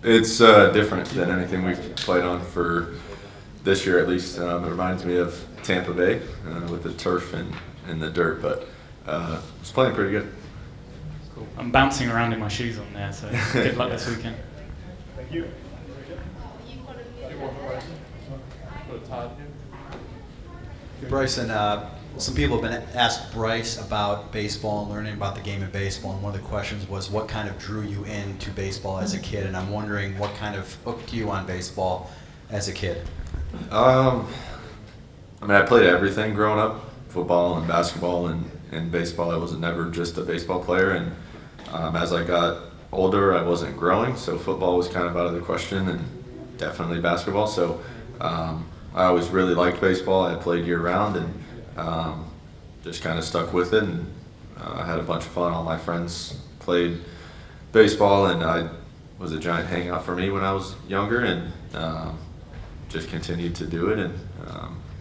It's different than anything we've played on for this year, at least. It reminds me of Tampa Bay with the turf and the dirt, but it's playing pretty good. Cool. I'm bouncing around in my shoes on there, so good luck this weekend. Thank you. Bryson, some people have been asked Bryce about baseball and learning about the game of baseball, and one of the questions was what kind of drew you into baseball as a kid, and I'm wondering what kind of hooked you on baseball as a kid. I mean, I played everything growing up, football and basketball and baseball. I was never just a baseball player, and as I got older, I wasn't growing, so football was kind of out of the question, and definitely basketball. So I always really liked baseball. I played year-round, and just kind of stuck with it, and I had a bunch of fun. All my friends played baseball, and I was a giant hangout for me when I was younger, and just continued to do it, and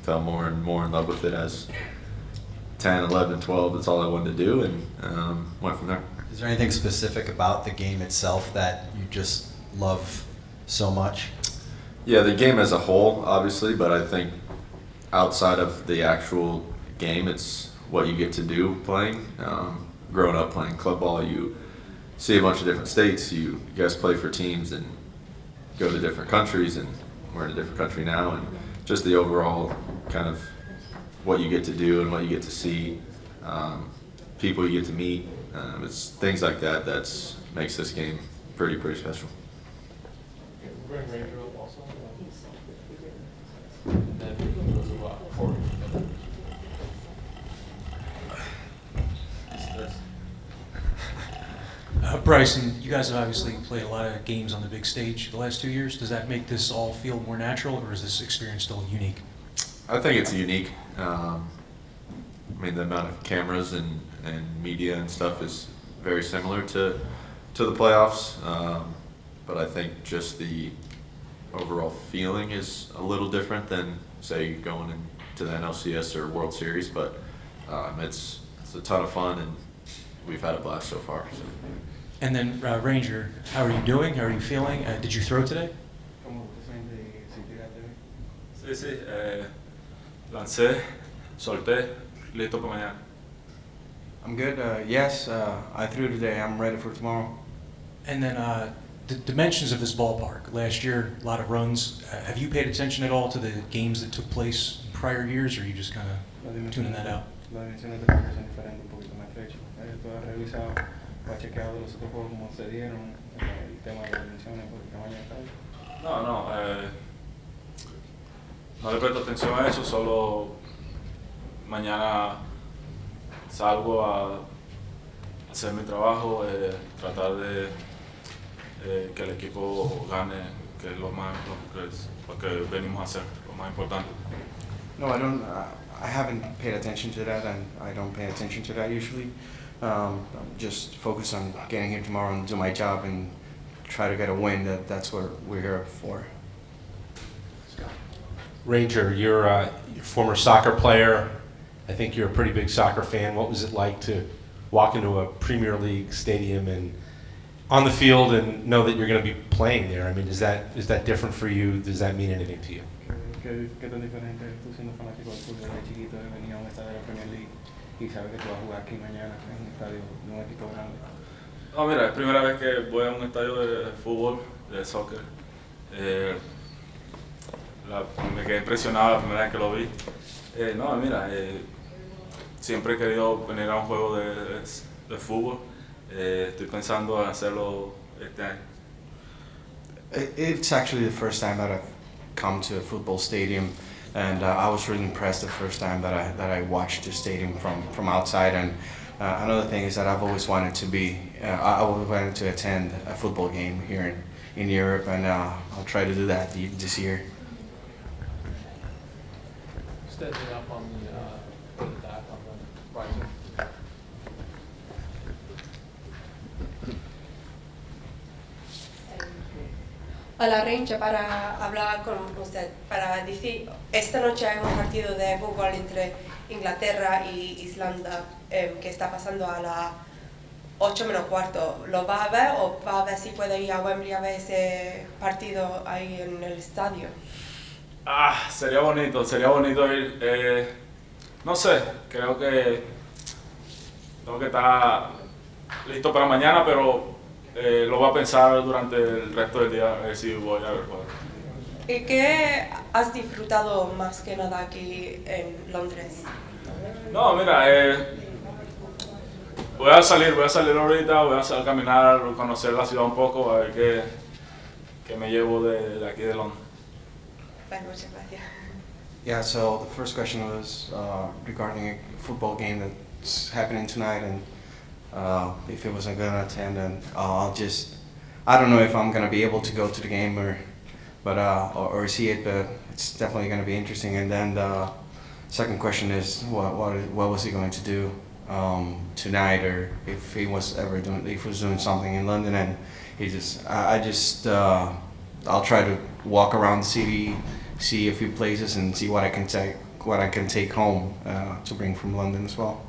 fell more and more in love with it as 10, 11, 12. That's all I wanted to do, and went from there. Is there anything specific about the game itself that you just love so much? Yeah, the game as a whole, obviously, but I think outside of the actual game, it's what you get to do playing. Growing up playing club ball, you see a bunch of different states. You guys play for teams and go to different countries, and we're in a different country now, and just the overall kind of what you get to do and what you get to see, people you get to meet. It's things like that that's makes this game pretty special. Bryson, you guys have obviously played a lot of games on the big stage the last 2 years. Does that make this all feel more natural, or is this experience still unique? I think it's unique. I mean, the amount of cameras and media and stuff is very similar to the playoffs, but I think just the overall feeling is a little different than, say, going into the NLCS or World Series, but it's a ton of fun, and we've had a blast so far. So. And then, Ranger, how are you doing? How are you feeling? Did you throw today? Sí, lancé, solté, listo para mañana. I'm good. Yes, I threw today. I'm ready for tomorrow. And then the dimensions of this ballpark. Last year, a lot of runs. Have you paid attention at all to the games that took place in prior years, or are you just kind of tuning that out? Las dimensiones de la son diferentes, un poquito más estrecho. Tú has revisado o has chequeado los otros juegos como se dieron, el tema de las dimensiones por el tamaño del estadio. No le presto atención a eso, solo mañana salgo a hacer mi trabajo, tratar de que el equipo gane, que es lo que venimos a hacer, lo más importante. No, I don't. I haven't paid attention to that, and I don't pay attention to that usually. I'm just focused on getting here tomorrow and do my job and try to get a win. That's what we're here for. Ranger, you're a former soccer player. I think you're a pretty big soccer fan. What was it like to walk into a Premier League stadium and on the field and know that you're going to be playing there? I mean, is that different for you? Does that mean anything to you? ¿Qué tan diferente es tú siendo fanático del fútbol de chiquito de venir a un estadio de la Premier League y saber que tú vas a jugar aquí mañana en un estadio de un equipo grande? No, mira, es primera vez que voy a un estadio de fútbol, de soccer. Me quedé impresionado la primera vez que lo vi. No, mira, siempre he querido venir a un juego de fútbol. Estoy pensando en hacerlo este año. It's actually the first time that I've come to a football stadium, and I was really impressed the first time that I watched the stadium from outside. And another thing is that I've always wanted to I always wanted to attend a football game here in Europe, and I'll try to do that this year. Standing up on the back on the Bryson. Hola Ranger, para hablar con usted, para decir, esta noche hay un partido de fútbol entre Inglaterra y Islanda que está pasando a la 8 menos cuarto. ¿Lo va a ver o va a ver si puede ir a Wembley a ver ese partido ahí en el estadio? Sería bonito ir. No sé, creo que tengo que estar listo para mañana, pero lo voy a pensar durante el resto del día, a ver si voy a ver. ¿Y qué has disfrutado más que nada aquí en Londres? No, mira, voy a salir ahorita, voy a salir a caminar, conocer la ciudad un poco, a ver qué me llevo de aquí de Londres. Pues muchas gracias. Yeah, so the first question was regarding a football game that's happening tonight, and if it wasn't gonna attend, and I don't know if I'm gonna be able to go to the game or see it, but it's definitely gonna be interesting. And then the second question is what was he going to do tonight, or if he was doing something in London, and I'll try to walk around the city, see a few places, and see what I can take home to bring from London as well.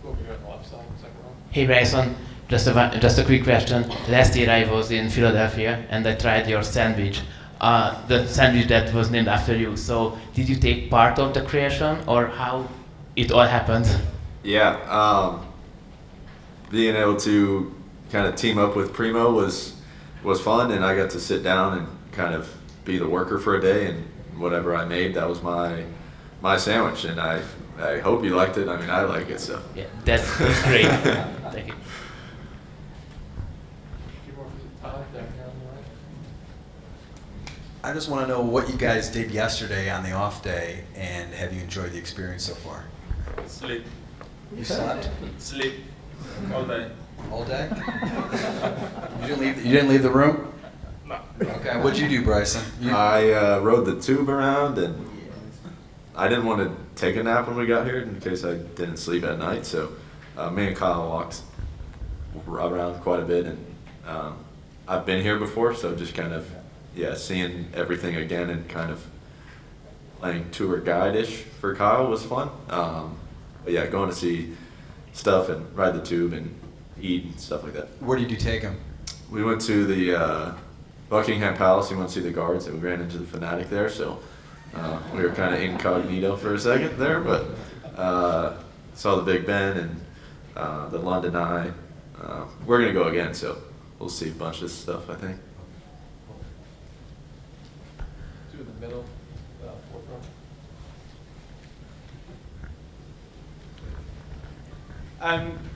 Over here on the left side, second row. Hey Bryson, just a quick question. Last year I was in Philadelphia and I tried your sandwich, the sandwich that was named after you. So did you take part of the creation or how it all happened? Yeah, being able to kind of team up with Primo was fun, and I got to sit down and kind of be the worker for a day, and whatever I made, that was my sandwich, and I hope you liked it. I mean, I like it, so. Yeah, that's great. Thank you. Few more for the Todd down here on the right. I just want to know what you guys did yesterday on the off day, and have you enjoyed the experience so far? Sleep. You slept Sleep. All day. all day. You didn't leave the room. No. Okay. What'd you do, Bryson? I rode the tube around, and I didn't want to take a nap when we got here in case I didn't sleep at night. So me and Kyle walked around quite a bit, and I've been here before, so just kind of seeing everything again and kind of playing tour guide-ish for Kyle was fun. But yeah, going to see stuff and ride the tube and eat and stuff like that. Where did you take him? We went to the Buckingham Palace. We went to see the guards, and we ran into the Fanatic there. So we were kind of incognito for a second there, but saw the Big Ben and the London Eye. We're gonna go again, so we'll see a bunch of stuff, I think. Two in the middle, fourth row.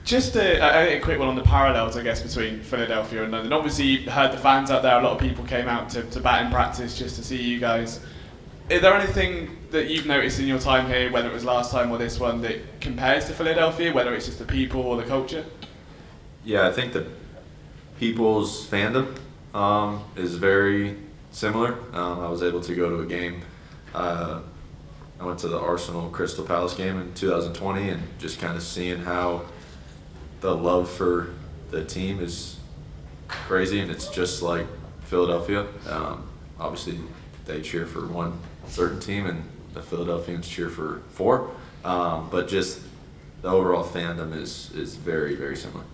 Just a quick one on the parallels, I guess, between Philadelphia and London. Obviously, you heard the fans out there. A lot of people came out to bat in practice just to see you guys. Is there anything that you've noticed in your time here, whether it was last time or this one, that compares to Philadelphia, whether it's just the people or the culture? Yeah, I think the people's fandom is very similar. I was able to go to a game. I went to the Arsenal Crystal Palace game in 2020, and just kind of seeing how the love for the team is crazy, and it's just like Philadelphia. Obviously, they cheer for one certain team, and the Philadelphians cheer for four. But just the overall fandom is very, very similar.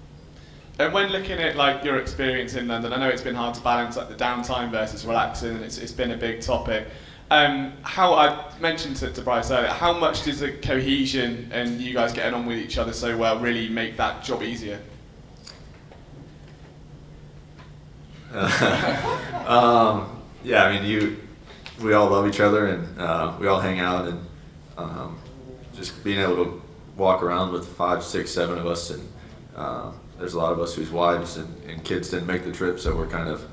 And when looking at like your experience in London, I know it's been hard to balance like the downtime versus relaxing, and it's been a big topic. How I mentioned to Bryce earlier, how much does the cohesion and you guys getting on with each other so well really make that job easier? Yeah, I mean, we all love each other, and we all hang out, and just being able to walk around with 5, 6, 7 of us, and there's a lot of us whose wives and kids didn't make the trip, so we're kind of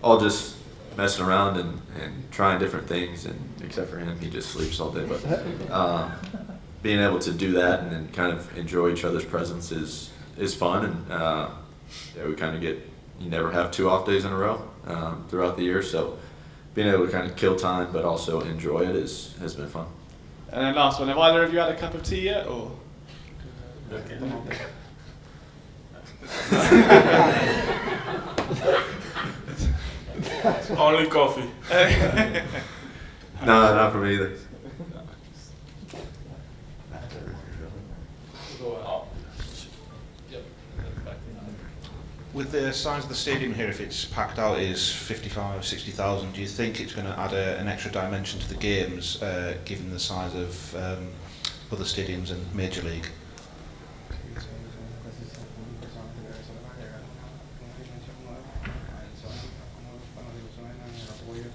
all just messing around and trying different things, and except for him, he just sleeps all day. But being able to do that and then kind of enjoy each other's presence is fun, and yeah, we kind of you never have 2 off days in a row throughout the year, so being able to kind of kill time but also enjoy it has been fun. And then last one, have either of you had a cup of tea yet, or? Only coffee. No, not for me either. We'll go out. Yep. With the size of the stadium here, if it's packed out is 55, 60,000, do you think it's going to add an extra dimension to the games, given the size of other stadiums in Major League?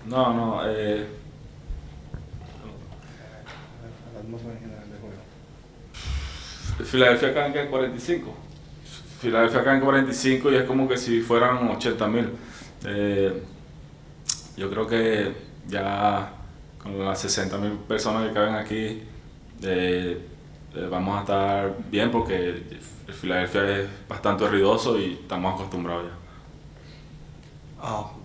No, Filadelfia caen en 45. Filadelfia caen en 45 y es como que si fueran 80,000. Yo creo que ya con las 60,000 personas que caben aquí vamos a estar bien porque Filadelfia es bastante ruidoso y estamos acostumbrados ya.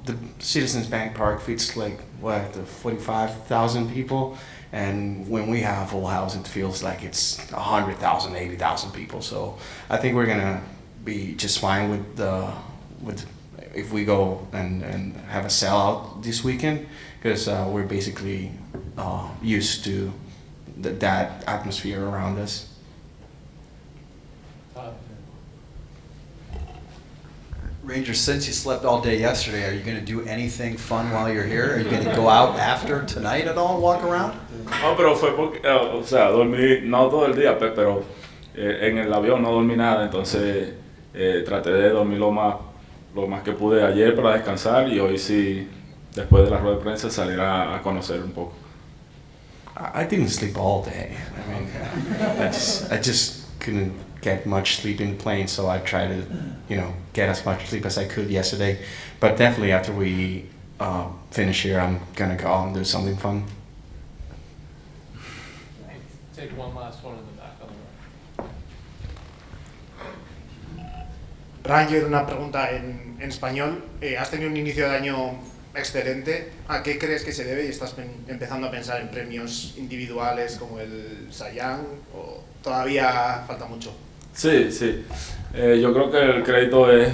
The Citizens Bank Park fits like 45,000 people, and when we have full house, it feels like it's 100,000, 80,000 people. So I think we're gonna be just fine with if we go and have a sellout this weekend, because we're basically used to that atmosphere around us. Rangers, since you slept all day yesterday, are you going to do anything fun while you're here? Are you going to go out after tonight at all, walk around? No, pero fue porque, o sea, dormí no todo el día, pero en el avión no dormí nada, entonces traté de dormir lo más que pude ayer para descansar y hoy sí, después de la rueda de prensa, salir a conocer un poco. I didn't sleep all day. I mean, I just couldn't get much sleep in the plane, so I tried to, get as much sleep as I could yesterday. But definitely after we finish here, I'm gonna go out and do something fun. Take one last one in the back on the right. Ranger, una pregunta en español. Has tenido un inicio de año excelente. ¿A qué crees que se debe? ¿Y estás empezando a pensar en premios individuales como el Cy Young o todavía falta mucho? Sí. Yo creo que el crédito es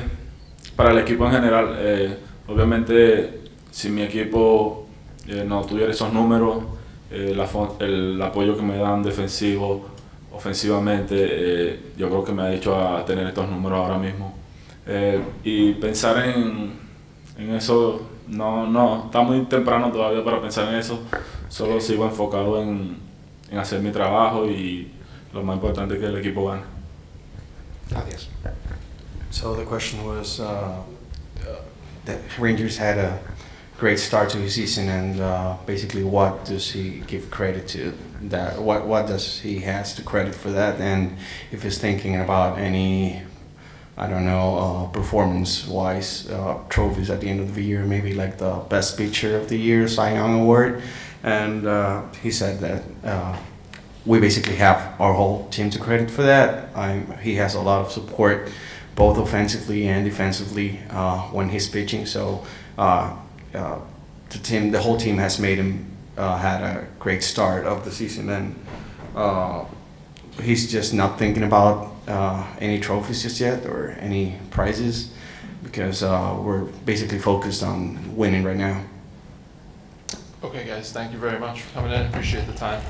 para el equipo en general. Obviamente, si mi equipo no tuviera esos números, el apoyo que me dan defensivo, ofensivamente, yo creo que me ha hecho a tener estos números ahora mismo. Y pensar en eso, no, está muy temprano todavía para pensar en eso. Solo sigo enfocado en hacer mi trabajo y lo más importante es que el equipo gane. Gracias. So the question was, the Rangers had a great start to his season, and basically, what does he give credit to that? What does he has to credit for that? And if he's thinking about any, I don't know, performance-wise trophies at the end of the year, maybe like the best pitcher of the year, Cy Young Award. And he said that we basically have our whole team to credit for that. He has a lot of support, both offensively and defensively, when he's pitching. So the whole team has made him had a great start of the season, and he's just not thinking about any trophies just yet or any prizes, because we're basically focused on winning right now. Okay, guys, thank you very much for coming in. Appreciate the time.